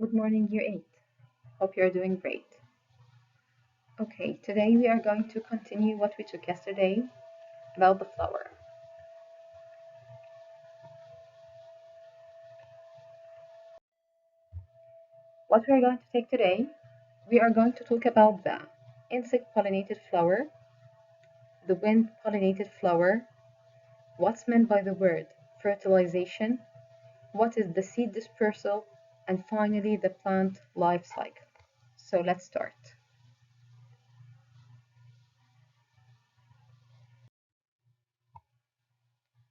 Good morning, Year 8. Hope you're doing great. Okay, today we are going to continue what we took yesterday about the flower. What we are going to take today, we are going to talk about the insect pollinated flower, the wind pollinated flower, what's meant by the word fertilization, what is the seed dispersal, and finally the plant life cycle. So let's start.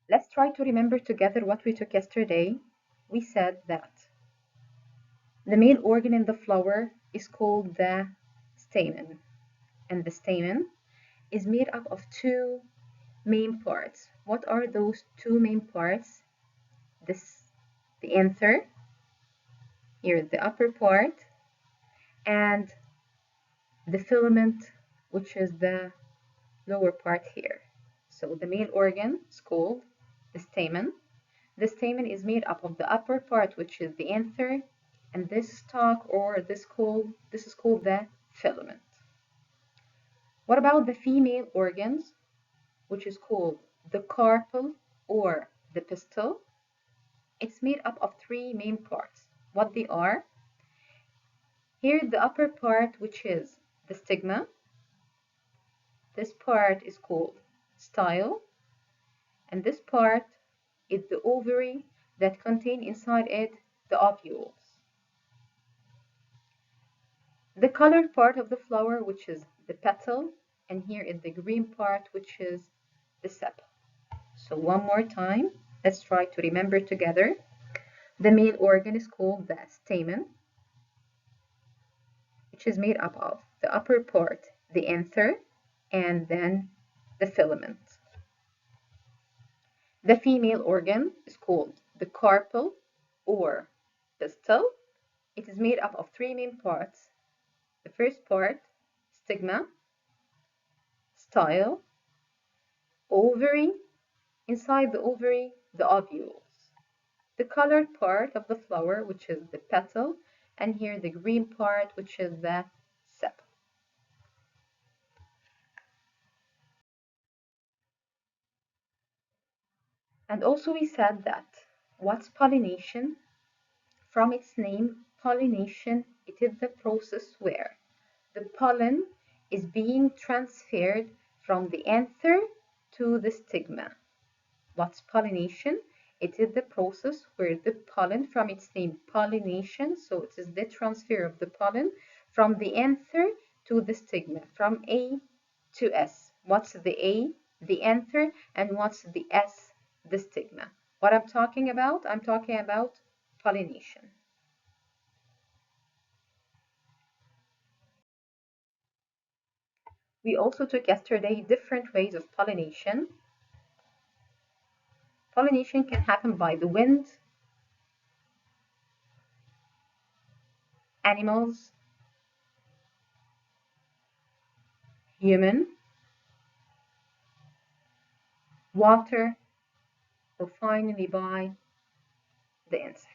Let's try to remember together what we took yesterday. We said that the male organ in the flower is called the stamen, and the stamen is made up of two main parts. What are those two main parts? The anther, here the upper part, and the filament, which is the lower part here. So the male organ is called the stamen. The stamen is made up of the upper part, which is the anther, and this stalk or this is called the filament. What about the female organs, which is called the carpel or the pistil? It's made up of three main parts. What they are? Here the upper part, which is the stigma. This part is called style, and this part is the ovary that contain inside it the ovules. The colored part of the flower, which is the petal, and here is the green part, which is the sepal. So one more time, let's try to remember together. The male organ is called the stamen, which is made up of the upper part, the anther, and then the filament. The female organ is called the carpel or pistil. It is made up of three main parts. The first part, stigma, style, ovary, inside the ovary, the ovules. The colored part of the flower, which is the petal, and here the green part, which is the sepal. And also we said that what's pollination? From its name, pollination, it is the process where the pollen is being transferred from the anther to the stigma. What's pollination? It is the process where the pollen, from its name pollination, so it is the transfer of the pollen from the anther to the stigma, from A to S. What's the A? The anther, and what's the S? The stigma. What I'm talking about? I'm talking about pollination. We also took yesterday different ways of pollination. Pollination can happen by the wind, animals, human, water, or finally by the insect.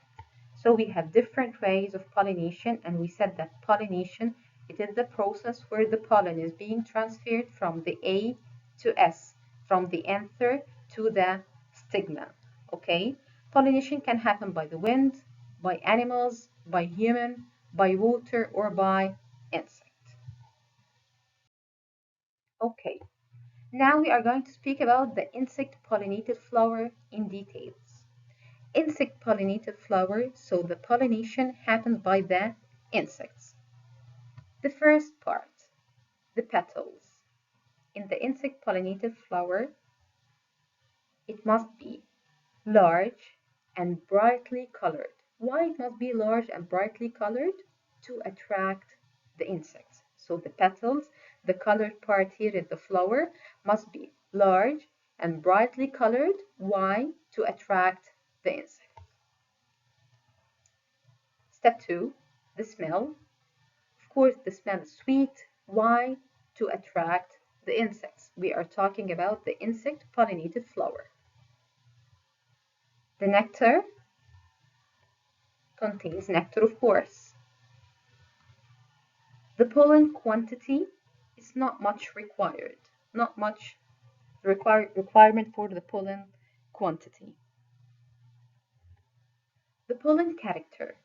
So we have different ways of pollination, and we said that pollination, it is the process where the pollen is being transferred from the A to S, from the anther to the stigma. Okay? Pollination can happen by the wind, by animals, by human, by water, or by insect. Okay, now we are going to speak about the insect pollinated flower in details. Insect pollinated flower, so the pollination happens by the insects. The first part, the petals. In the insect pollinated flower, it must be large and brightly colored. Why it must be large and brightly colored? To attract the insects. So the petals, the colored part here in the flower, must be large and brightly colored. Why? To attract the insects. Step 2, the smell. Of course, the smell is sweet. Why? To attract the insects. We are talking about the insect pollinated flower. The nectar contains nectar, of course. The pollen quantity is not much required, not much requirement for the pollen quantity. The pollen character.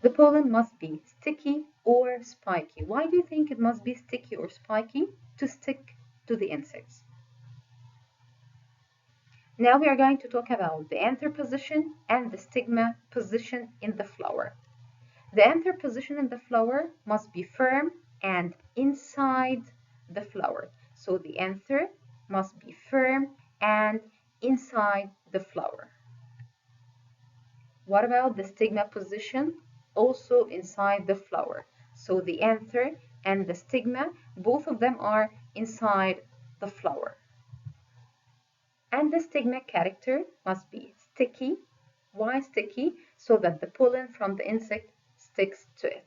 The pollen must be sticky or spiky. Why do you think it must be sticky or spiky? To stick to the insects. Now we are going to talk about the anther position and the stigma position in the flower. The anther position in the flower must be firm and inside the flower. So the anther must be firm and inside the flower. What about the stigma position? Also inside the flower. So the anther and the stigma, both of them are inside the flower. And the stigma character must be sticky. Why sticky? So that the pollen from the insect sticks to it.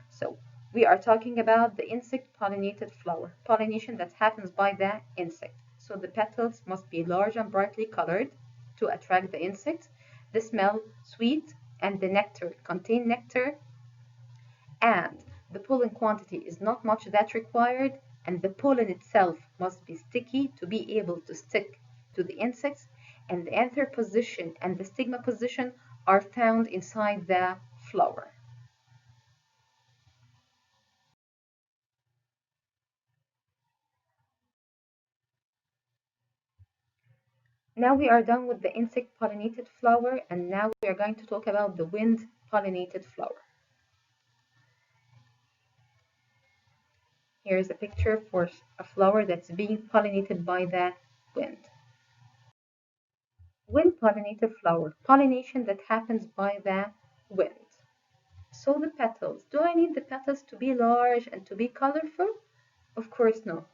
So we are talking about the insect pollinated flower, pollination that happens by the insect. So the petals must be large and brightly colored to attract the insects. The smell sweet and the nectar contain nectar, and the pollen quantity is not much that required, and the pollen itself must be sticky to be able to stick to the insects, and the anther position and the stigma position are found inside the flower. Now we are done with the insect pollinated flower, and now we are going to talk about the wind pollinated flower. Here is a picture for a flower that's being pollinated by the wind. Wind pollinated flower, pollination that happens by the wind. So the petals, do I need the petals to be large and to be colorful? Of course no.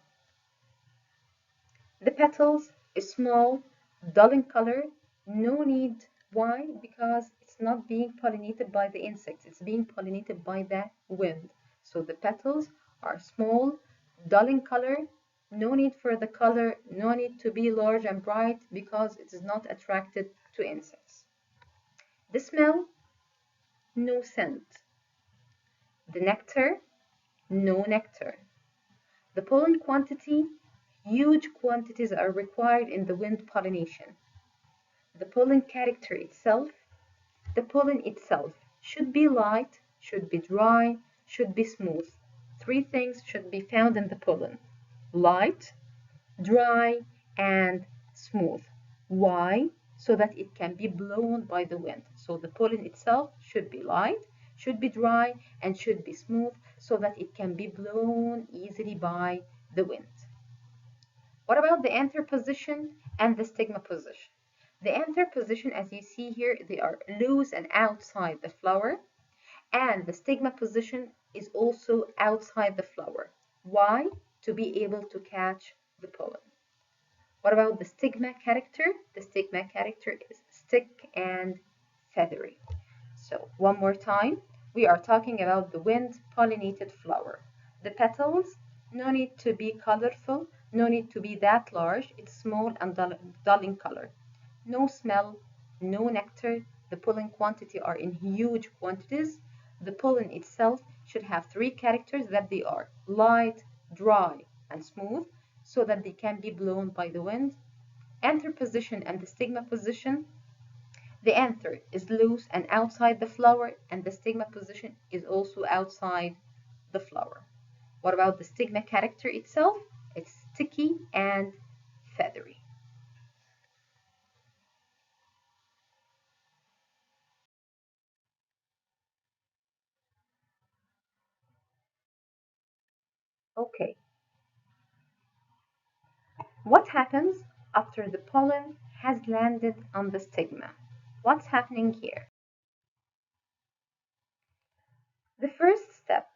The petals is small, dull in color, no need. Why? Because it's not being pollinated by the insects, it's being pollinated by the wind. So the petals are small, dull in color, no need for the color, no need to be large and bright because it is not attracted to insects. The smell, no scent. The nectar, no nectar. The pollen quantity, huge quantities are required in the wind pollination. The pollen character itself, the pollen itself should be light, should be dry, should be smooth. Three things should be found in the pollen: light, dry, and smooth. Why? So that it can be blown by the wind. So the pollen itself should be light, should be dry, and should be smooth so that it can be blown easily by the wind. What about the anther position and the stigma position? The anther position, as you see here, they are loose and outside the flower, and the stigma position is also outside the flower. Why? To be able to catch the pollen. What about the stigma character? The stigma character is stick and feathery. So one more time, we are talking about the wind pollinated flower. The petals, no need to be colorful, no need to be that large, it's small and dull in color. No smell, no nectar, the pollen quantity are in huge quantities. The pollen itself should have three characters that they are light, dry, and smooth so that they can be blown by the wind. Anther position and the stigma position, the anther is loose and outside the flower, and the stigma position is also outside the flower. What about the stigma character itself? It's sticky and feathery. Okay, what happens after the pollen has landed on the stigma? What's happening here? The first step,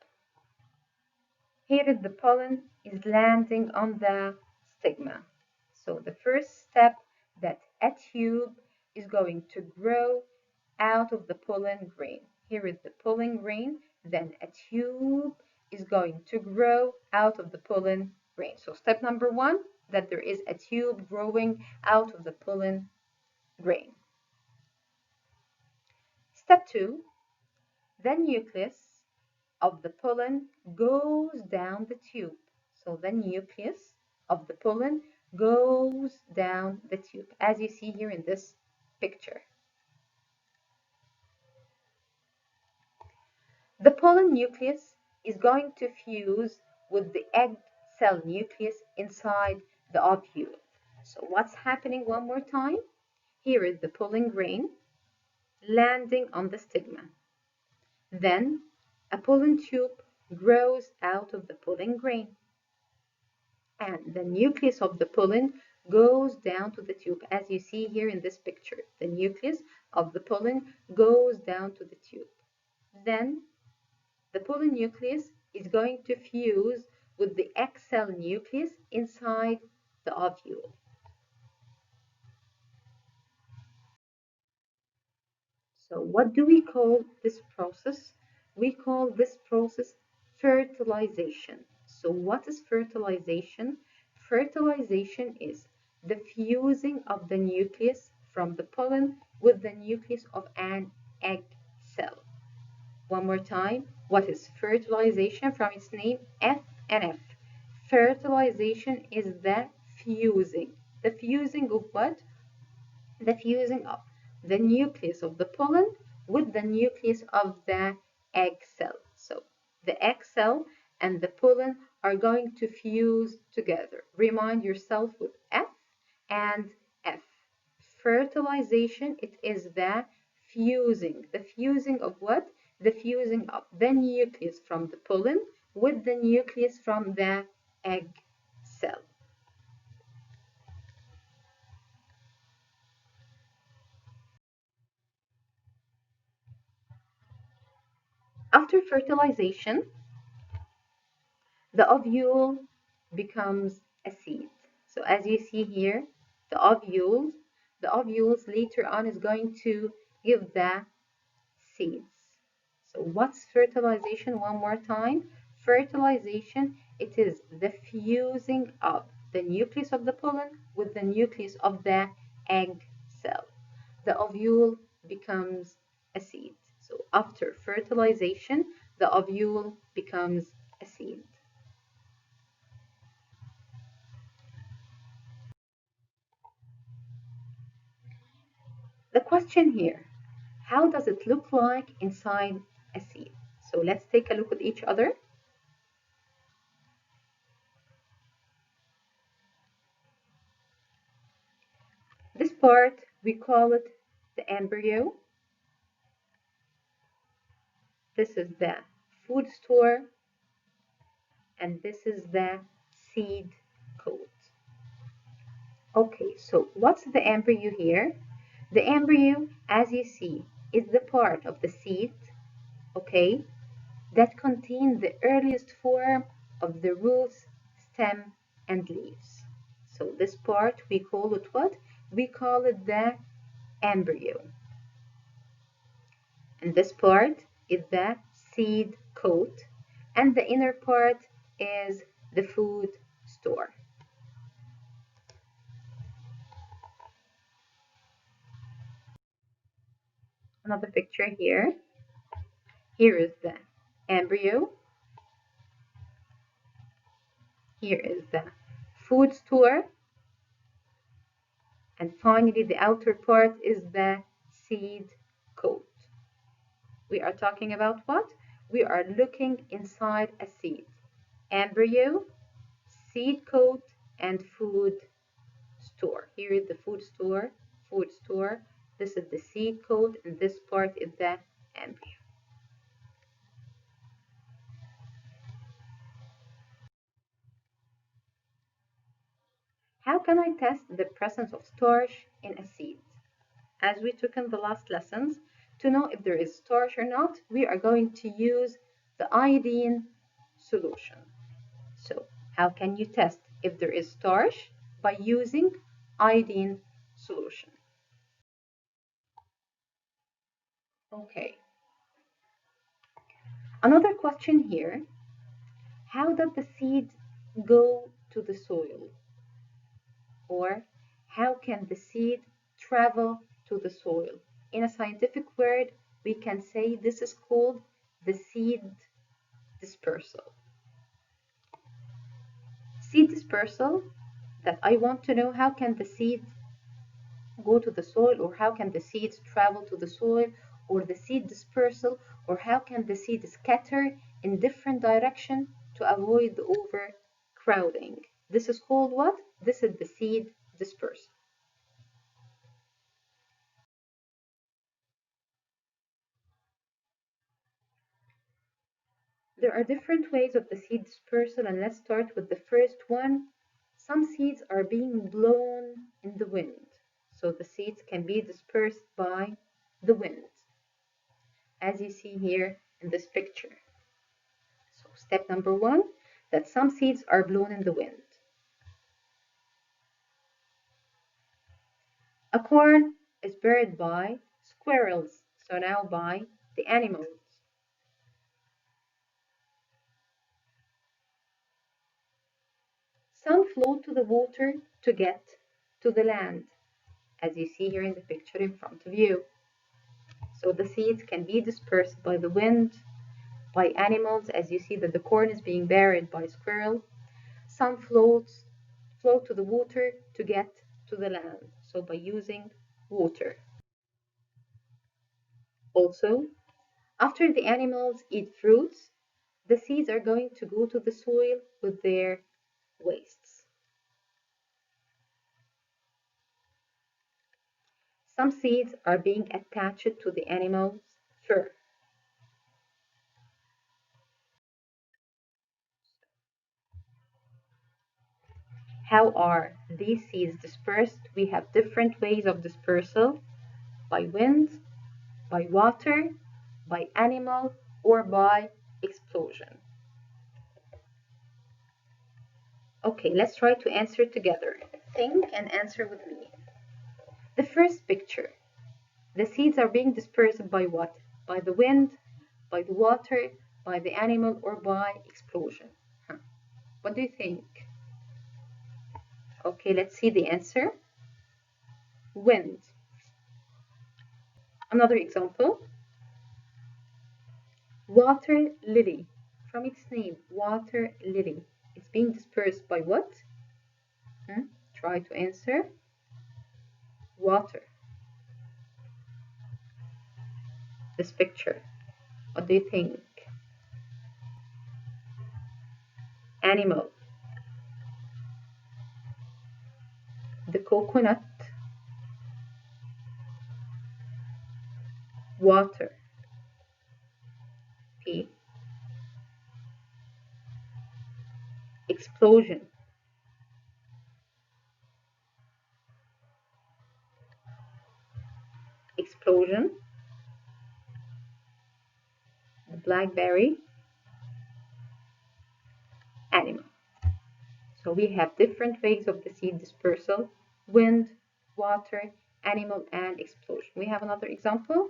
here is the pollen is landing on the stigma. So the first step, that a tube is going to grow out of the pollen grain. Here is the pollen grain, then a tube is going to grow out of the pollen grain. So step number one, that there is a tube growing out of the pollen grain. Step two, the nucleus of the pollen goes down the tube. So the nucleus of the pollen goes down the tube, as you see here in this picture. The pollen nucleus is going to fuse with the egg cell nucleus inside the ovule. So what's happening one more time? Here is the pollen grain landing on the stigma. Then a pollen tube grows out of the pollen grain, and the nucleus of the pollen goes down to the tube, as you see here in this picture. The nucleus of the pollen goes down to the tube. Then the pollen nucleus is going to fuse with the egg cell nucleus inside the ovule. So what do we call this process? We call this process fertilization. So what is fertilization? Fertilization is the fusing of the nucleus from the pollen with the nucleus of an egg cell. One more time, what is fertilization? From its name, F and F. Fertilization is the fusing. The fusing of what? The fusing of the nucleus of the pollen with the nucleus of the egg cell. So the egg cell and the pollen are going to fuse together. Remind yourself with F and F. Fertilization, it is the fusing. The fusing of what? The fusing of the nucleus from the pollen with the nucleus from the egg cell. After fertilization, the ovule becomes a seed. So as you see here, the ovules later on is going to give the seeds. So what's fertilization one more time? Fertilization, it is the fusing of the nucleus of the pollen with the nucleus of the egg cell. The ovule becomes a seed. So after fertilization, the ovule becomes a seed. The question here, how does it look like inside a seed? So let's take a look at each other. This part, we call it the embryo. This is the food store, and this is the seed coat. Okay, so what's the embryo here? The embryo, as you see, is the part of the seed, okay, that contain the earliest form of the roots, stem, and leaves. So this part, we call it what? We call it the embryo. And this part is the seed coat, and the inner part is the food store. Another picture here. Here is the embryo. Here is the food store. And finally, the outer part is the seed coat. We are talking about what? We are looking inside a seed. Embryo, seed coat, and food store. Here is the food store, food store. This is the seed coat, and this part is the embryo. How can I test the presence of starch in a seed? As we took in the last lessons, to know if there is starch or not, we are going to use the iodine solution. So how can you test if there is starch? By using iodine solution. Okay. Another question here, how does the seed go to the soil? Or how can the seed travel to the soil? In a scientific word, we can say this is called the seed dispersal. Seed dispersal, that I want to know how can the seeds go to the soil, or how can the seeds travel to the soil, or the seed dispersal, or how can the seed scatter in different direction to avoid the overcrowding. This is called what? This is the seed dispersal. There are different ways of the seed dispersal, and let's start with the first one. Some seeds are being blown in the wind, so the seeds can be dispersed by the wind, as you see here in this picture. So step number one, that some seeds are blown in the wind. A corn is buried by squirrels, so now by the animals. Some float to the water to get to the land, as you see here in the picture in front of you. So the seeds can be dispersed by the wind, by animals, as you see that the corn is being buried by a squirrel. Some float to the water to get to the land, so by using water. Also, after the animals eat fruits, the seeds are going to go to the soil with their wastes. Some seeds are being attached to the animal's fur. How are these seeds dispersed? We have different ways of dispersal: by wind, by water, by animal, or by explosion. Okay, let's try to answer together. Think and answer with me. The first picture. The seeds are being dispersed by what? By the wind, by the water, by the animal, or by explosion? What do you think? Okay, let's see the answer. Wind. Another example. Water lily. From its name, water lily. It's being dispersed by what? Try to answer. Water. This picture. What do you think? Animal. The coconut. Water. P. Explosion. Explosion. The blackberry. Animal. So we have different ways of the seed dispersal: wind, water, animal, and explosion. We have another example.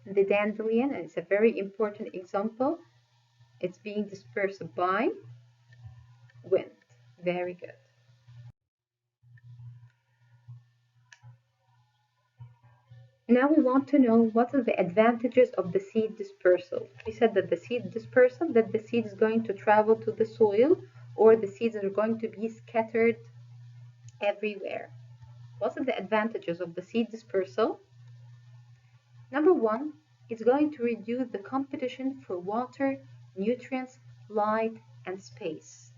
The dandelion, and it's a very important example. It's being dispersed by wind. Very good. Now we want to know what are the advantages of the seed dispersal. We said that the seed dispersal, that the seed is going to travel to the soil, or the seeds are going to be scattered everywhere. What are the advantages of the seed dispersal? Number one, it's going to reduce the competition for water, nutrients, light, and space.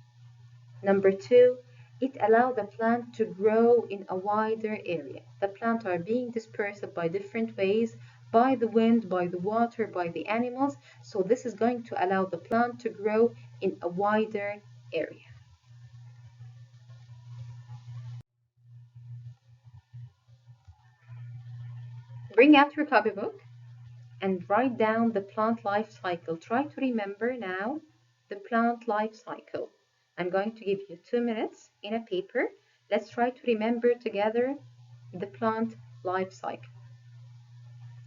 Number two, it allows the plant to grow in a wider area. The plants are being dispersed by different ways, by the wind, by the water, by the animals. So this is going to allow the plant to grow in a wider area. Bring out your copybook and write down the plant life cycle. Try to remember now the plant life cycle. I'm going to give you 2 minutes in a paper. Let's try to remember together the plant life cycle.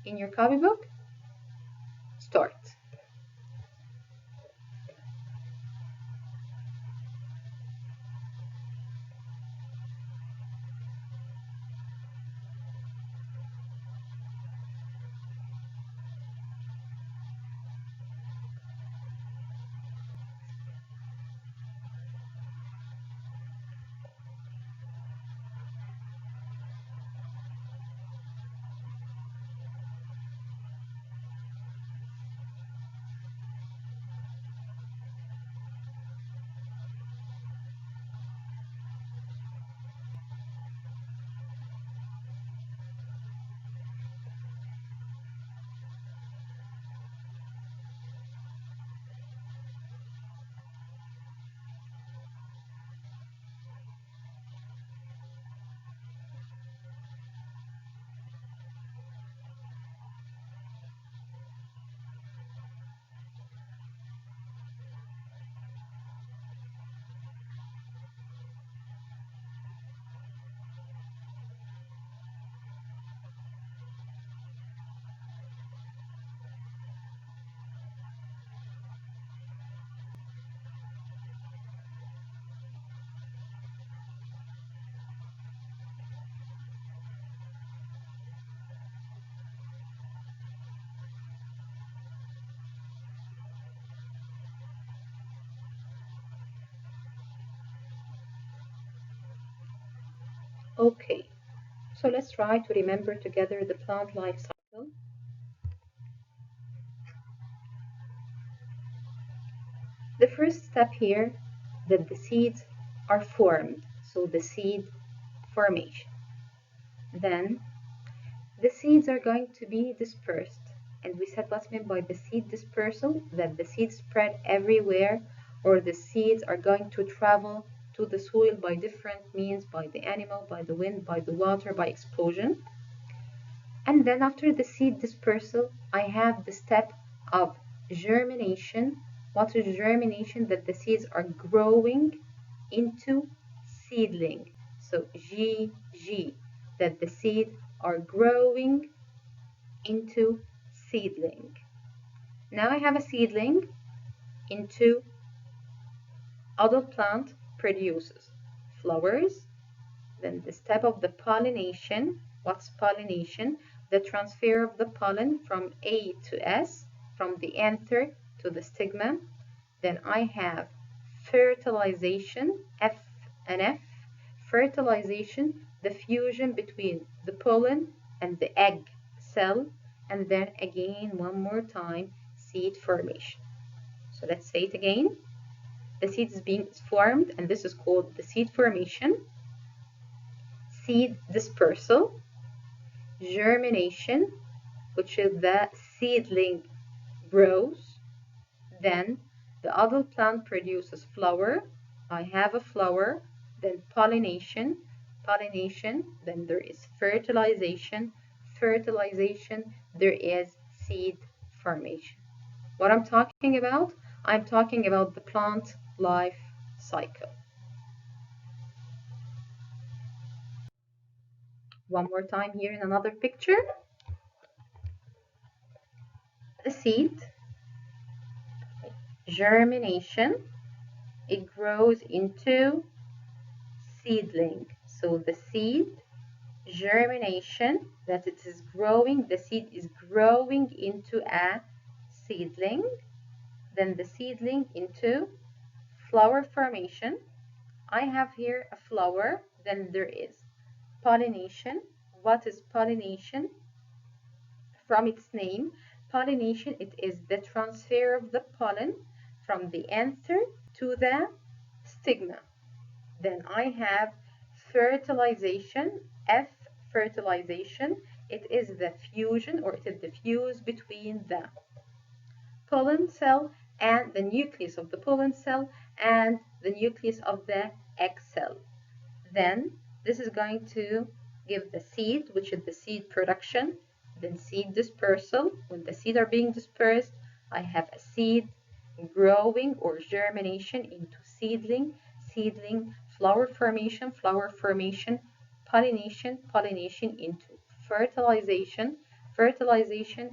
In your copybook, start. Okay, so let's try to remember together the plant life cycle. The first step here, that the seeds are formed, so the seed formation. Then the seeds are going to be dispersed, and we said what's meant by the seed dispersal, that the seeds spread everywhere, or the seeds are going to travel to the soil by different means, by the animal, by the wind, by the water, by explosion. And then after the seed dispersal, I have the step of germination. What is germination? That the seeds are growing into seedling. So GG, that the seeds are growing into seedling. Now I have a seedling into adult plant produces flowers. Then the step of the pollination. What's pollination? The transfer of the pollen from A to S, from the anther to the stigma. Then I have fertilization, F and F. Fertilization, the fusion between the pollen and the egg cell. And then again, one more time, seed formation. So let's say it again. The seed is being formed, and this is called the seed formation. Seed dispersal, germination, which is the seedling grows, then the adult plant produces flower, I have a flower, then pollination, then there is fertilization, there is seed formation. What I'm talking about? I'm talking about the plant life cycle. One more time here in another picture. The seed, germination, it grows into seedling. So the seed, germination, that it is growing, the seed is growing into a seedling. Then the seedling into flower formation. I have here a flower, then there is pollination. What is pollination? From its name, pollination, it is the transfer of the pollen from the anther to the stigma. Then I have fertilization, F, fertilization, it is the fusion, or it is the fuse between the pollen cell and the nucleus of the pollen cell and the nucleus of the egg cell. Then this is going to give the seed, which is the seed production, then seed dispersal. When the seeds are being dispersed, I have a seed growing or germination into seedling, flower formation, pollination into fertilization,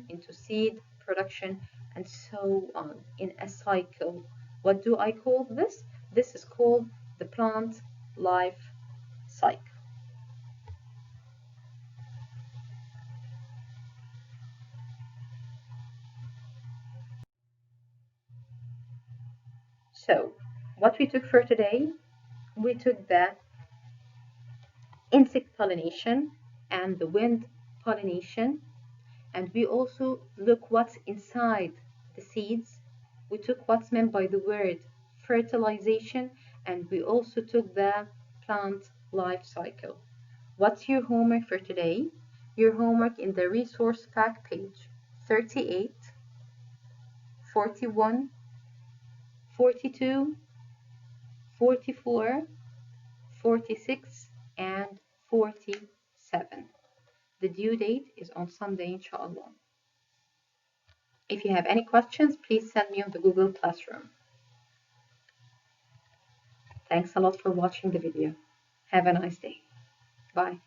into seed production, and so on in a cycle. What do I call this? This is called the plant life cycle. So what we took for today, we took the insect pollination and the wind pollination, and we also look what's inside the seeds. We took what's meant by the word fertilization, and we also took the plant life cycle. What's your homework for today? Your homework in the resource fact page 38, 41, 42, 44, 46, and 47. The due date is on Sunday, inshallah. If you have any questions, please send me on the Google Classroom. Thanks a lot for watching the video. Have a nice day. Bye.